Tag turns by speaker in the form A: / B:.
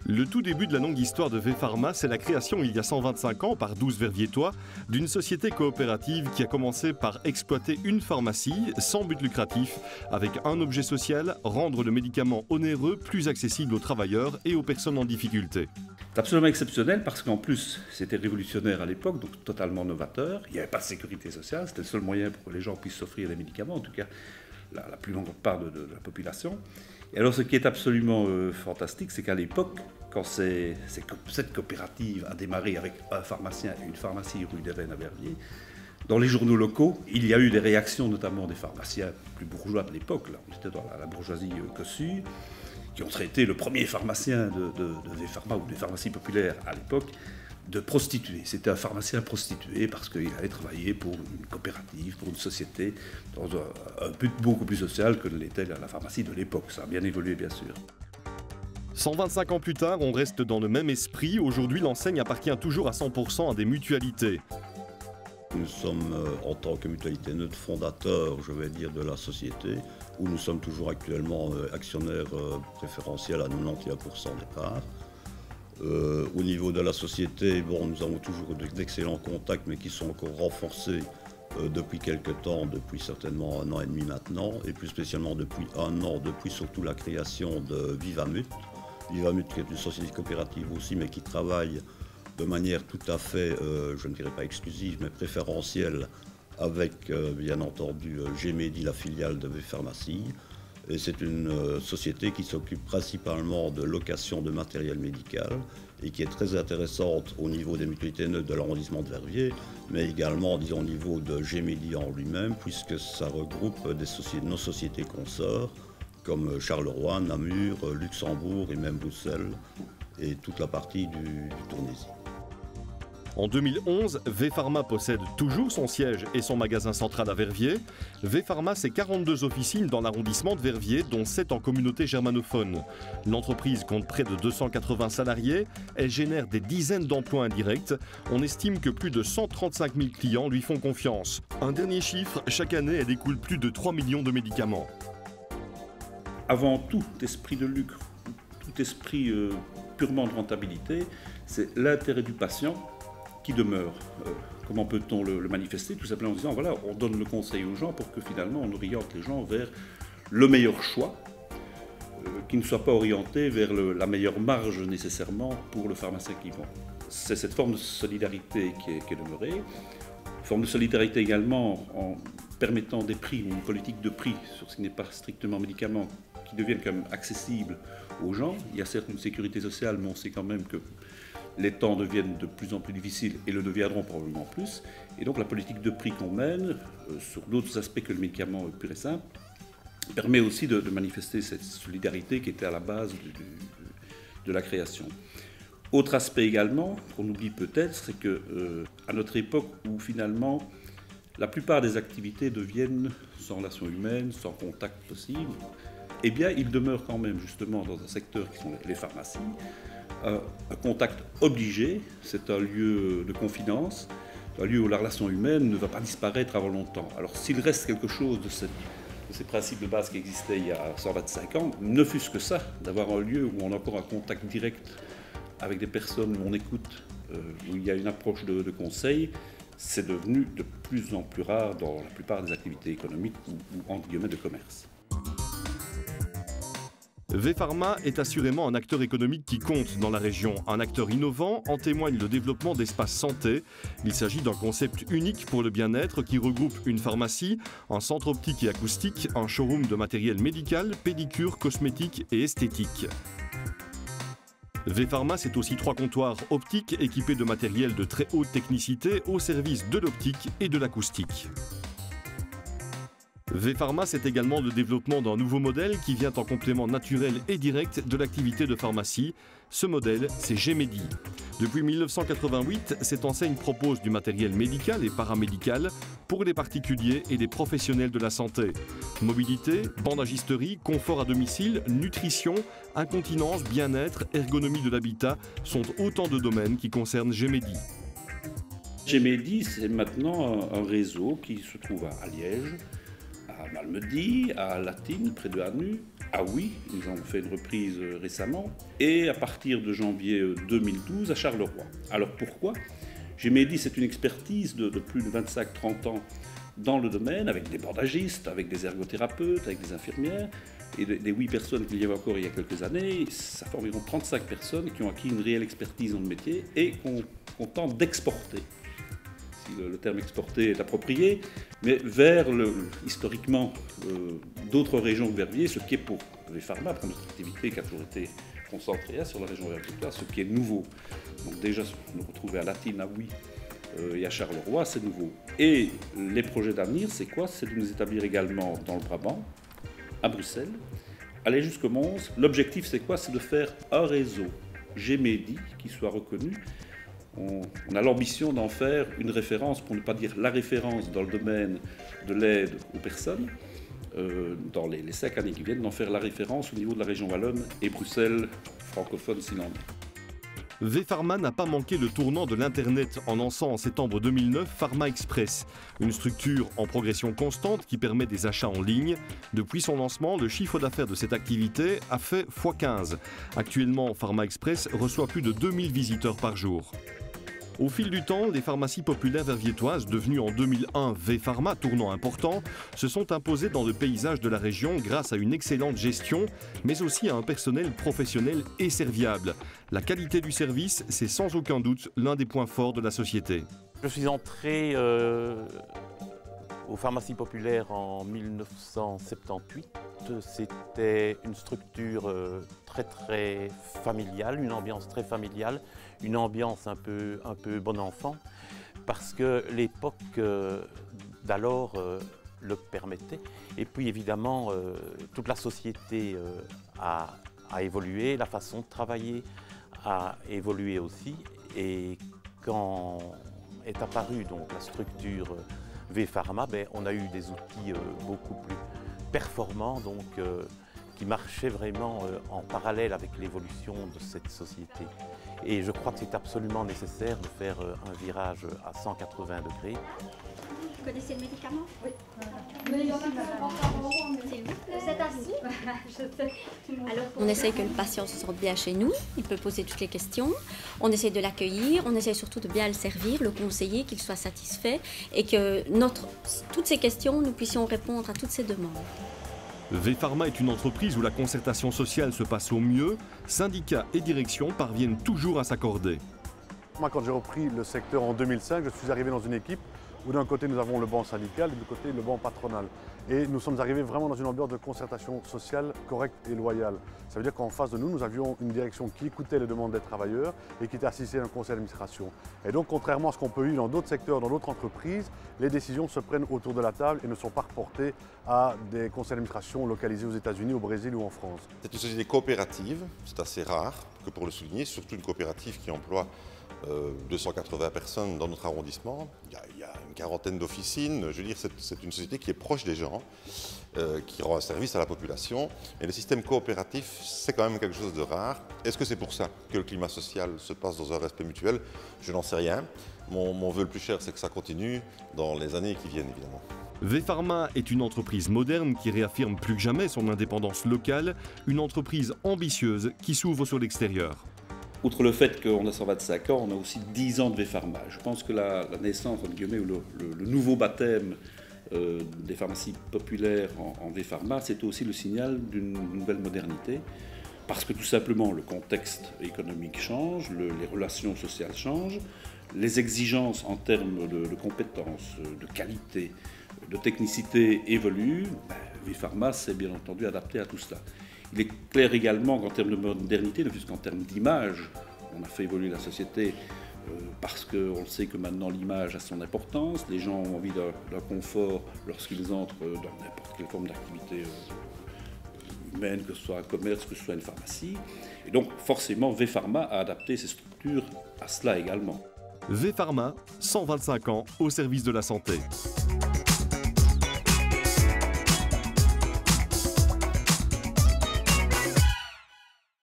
A: Le tout début de la longue histoire de V-Pharma, c'est la création il y a 125 ans par 12 verviétois d'une société coopérative qui a commencé par exploiter une pharmacie sans but lucratif avec un objet social, rendre le médicament onéreux plus accessible aux travailleurs et aux personnes en difficulté.
B: C'est absolument exceptionnel parce qu'en plus c'était révolutionnaire à l'époque, donc totalement novateur. Il n'y avait pas de sécurité sociale, c'était le seul moyen pour que les gens puissent s'offrir des médicaments, en tout cas la plus grande part de la population. Et alors ce qui est absolument fantastique, c'est qu'à l'époque, quand cette coopérative a démarré avec un pharmacien et une pharmacie rue des Reines à Verviers, dans les journaux locaux, il y a eu des réactions, notamment des pharmaciens plus bourgeois de l'époque, là on était dans la bourgeoisie cossue, qui ont traité le premier pharmacien de V-Pharma ou des pharmacies populaires à l'époque de prostitué. C'était un pharmacien prostitué parce qu'il allait travailler pour une coopérative, pour une société, dans un but beaucoup plus social que l'était la pharmacie de l'époque. Ça a bien évolué, bien sûr.
A: 125 ans plus tard, on reste dans le même esprit. Aujourd'hui, l'enseigne appartient toujours à 100% à des mutualités.
C: Nous sommes, en tant que mutualité neutre, fondateurs, je vais dire, de la société, où nous sommes toujours actuellement actionnaires préférentiels à 91% des parts. Au niveau de la société, bon, nous avons toujours d'excellents contacts, mais qui sont encore renforcés depuis quelques temps, depuis certainement 1 an et demi maintenant, et plus spécialement depuis 1 an, depuis surtout la création de Vivamut. Vivamut qui est une société coopérative aussi, mais qui travaille de manière tout à fait, je ne dirais pas exclusive, mais préférentielle, avec bien entendu Gémédi, la filiale de V-Pharmacie. Et c'est une société qui s'occupe principalement de location de matériel médical et qui est très intéressante au niveau des mutualités neutres de l'arrondissement de Verviers, mais également disons, au niveau de Gémédi en lui-même, puisque ça regroupe nos sociétés consorts comme Charleroi, Namur, Luxembourg et même Bruxelles et toute la partie du Tournésie.
A: En 2011, V-Pharma possède toujours son siège et son magasin central à Verviers. V-Pharma, c'est 42 officines dans l'arrondissement de Verviers, dont 7 en communauté germanophone. L'entreprise compte près de 280 salariés. Elle génère des dizaines d'emplois indirects. On estime que plus de 135 000 clients lui font confiance. Un dernier chiffre, chaque année, elle écoule plus de 3 millions de médicaments.
B: Avant tout esprit de lucre, tout esprit purement de rentabilité, c'est l'intérêt du patient qui demeure. Comment peut-on le manifester? Tout simplement en disant, voilà, on donne le conseil aux gens pour que finalement on oriente les gens vers le meilleur choix, qui ne soit pas orienté vers la meilleure marge nécessairement pour le pharmacien qui vend. C'est cette forme de solidarité qui est demeurée. Forme de solidarité également en permettant des prix, une politique de prix sur ce qui n'est pas strictement médicament, qui deviennent quand même accessibles aux gens. Il y a certes une sécurité sociale, mais on sait quand même que les temps deviennent de plus en plus difficiles et le deviendront probablement plus. Et donc la politique de prix qu'on mène, sur d'autres aspects que le médicament pur et simple, permet aussi de manifester cette solidarité qui était à la base de la création. Autre aspect également, qu'on oublie peut-être, c'est qu'à notre époque où finalement la plupart des activités deviennent sans relation humaine, sans contact possible, eh bien il demeure quand même justement dans un secteur qui sont les pharmacies, un contact obligé, c'est un lieu de confidence, un lieu où la relation humaine ne va pas disparaître avant longtemps. Alors s'il reste quelque chose de ces principes de base qui existaient il y a 125 ans, ne fût-ce que ça, d'avoir un lieu où on a encore un contact direct avec des personnes où on écoute, où il y a une approche de conseil, c'est devenu de plus en plus rare dans la plupart des activités économiques ou entre guillemets de commerce.
A: V-Pharma est assurément un acteur économique qui compte dans la région. Un acteur innovant, en témoigne le développement d'espaces santé. Il s'agit d'un concept unique pour le bien-être qui regroupe une pharmacie, un centre optique et acoustique, un showroom de matériel médical, pédicure, cosmétique et esthétique. V-Pharma, c'est aussi 3 comptoirs optiques équipés de matériel de très haute technicité au service de l'optique et de l'acoustique. V-Pharma, c'est également le développement d'un nouveau modèle qui vient en complément naturel et direct de l'activité de pharmacie. Ce modèle, c'est Gémédi. Depuis 1988, cette enseigne propose du matériel médical et paramédical pour les particuliers et les professionnels de la santé. Mobilité, bandagisterie, confort à domicile, nutrition, incontinence, bien-être, ergonomie de l'habitat sont autant de domaines qui concernent Gémédi.
B: Gémédi, c'est maintenant un réseau qui se trouve à Liège, à Malmedy, à Latine, près de Hanu, Ah oui, nous avons fait une reprise récemment, et à partir de janvier 2012 à Charleroi. Alors pourquoi? GMEDI, c'est une expertise de plus de 25-30 ans dans le domaine, avec des bandagistes, avec des ergothérapeutes, avec des infirmières, et des 8 personnes qu'il y avait encore il y a quelques années, ça fait environ 35 personnes qui ont acquis une réelle expertise dans le métier et qu'on tente d'exporter. Si le terme exporter est approprié, mais vers historiquement d'autres régions que Verviers, ce qui est pour les pharma, pour notre activité qui a toujours été concentrée sur la région Verviers, ce qui est nouveau. Donc déjà, nous retrouver à Latine, à Oui et à Charleroi, c'est nouveau. Et les projets d'avenir, c'est quoi? C'est de nous établir également dans le Brabant, à Bruxelles, aller jusqu'au Mons. L'objectif, c'est quoi? C'est de faire un réseau GMEDI qui soit reconnu. On a l'ambition d'en faire une référence, pour ne pas dire la référence dans le domaine de l'aide aux personnes, dans les 5 années qui viennent, d'en faire la référence au niveau de la région wallonne et Bruxelles francophone s'il en est.
A: V-Pharma n'a pas manqué le tournant de l'Internet en lançant en septembre 2009 Pharma Express, une structure en progression constante qui permet des achats en ligne. Depuis son lancement, le chiffre d'affaires de cette activité a fait x15. Actuellement, Pharma Express reçoit plus de 2000 visiteurs par jour. Au fil du temps, les pharmacies populaires verviétoises, devenues en 2001 V-Pharma, tournant important, se sont imposées dans le paysage de la région grâce à une excellente gestion, mais aussi à un personnel professionnel et serviable. La qualité du service, c'est sans aucun doute l'un des points forts de la société.
D: Je suis entré aux pharmacies populaires en 1978. C'était une structure très familiale, une ambiance très familiale, une ambiance un peu bon enfant, parce que l'époque d'alors le permettait. Et puis évidemment, toute la société a évolué, la façon de travailler a évolué aussi. Et quand est apparue donc la structure V-Pharma, on a eu des outils beaucoup plus performants, donc, qui marchaient vraiment en parallèle avec l'évolution de cette société. Et je crois que c'est absolument nécessaire de faire un virage à 180 degrés.
E: Vous connaissez le médicament? Oui. Vous êtes assis? On essaie que le patient se sente bien chez nous, il peut poser toutes les questions, on essaie de l'accueillir, on essaie surtout de bien le servir, le conseiller, qu'il soit satisfait et que toutes ces questions, nous puissions répondre à toutes ces demandes.
A: V-Pharma est une entreprise où la concertation sociale se passe au mieux. Syndicats et direction parviennent toujours à s'accorder.
F: Moi, quand j'ai repris le secteur en 2005, je suis arrivé dans une équipe où d'un côté nous avons le banc syndical et de l'autre côté le banc patronal. Et nous sommes arrivés vraiment dans une ambiance de concertation sociale correcte et loyale. Ça veut dire qu'en face de nous, nous avions une direction qui écoutait les demandes des travailleurs et qui était assistée d'un conseil d'administration. Et donc, contrairement à ce qu'on peut vivre dans d'autres secteurs, dans d'autres entreprises, les décisions se prennent autour de la table et ne sont pas reportées à des conseils d'administration localisés aux États-Unis, au Brésil ou en France.
G: C'est une société coopérative, c'est assez rare que pour le souligner, surtout une coopérative qui emploie 280 personnes dans notre arrondissement. Il y a une quarantaine d'officines. Je veux dire, c'est une société qui est proche des gens, qui rend un service à la population. Et le système coopératif, c'est quand même quelque chose de rare. Est-ce que c'est pour ça que le climat social se passe dans un respect mutuel? Je n'en sais rien. Mon vœu le plus cher, c'est que ça continue dans les années qui viennent, évidemment.
A: V-Pharma est une entreprise moderne qui réaffirme plus que jamais son indépendance locale, une entreprise ambitieuse qui s'ouvre sur l'extérieur.
B: Outre le fait qu'on a 125 ans, on a aussi 10 ans de V-Pharma. Je pense que la naissance, entre guillemets, ou le nouveau baptême des pharmacies populaires en V-Pharma, c'est aussi le signal d'une nouvelle modernité. Parce que tout simplement, le contexte économique change, les relations sociales changent, les exigences en termes de compétences, de qualité, de technicité évoluent. V-Pharma s'est bien entendu adapté à tout cela. Il est clair également qu'en termes de modernité, ne fût-ce qu'en termes d'image, on a fait évoluer la société parce qu'on sait que maintenant l'image a son importance. Les gens ont envie d'un confort lorsqu'ils entrent dans n'importe quelle forme d'activité humaine, que ce soit un commerce, que ce soit une pharmacie. Et donc forcément, V-Pharma a adapté ses structures à cela également.
A: V-Pharma, 125 ans au service de la santé.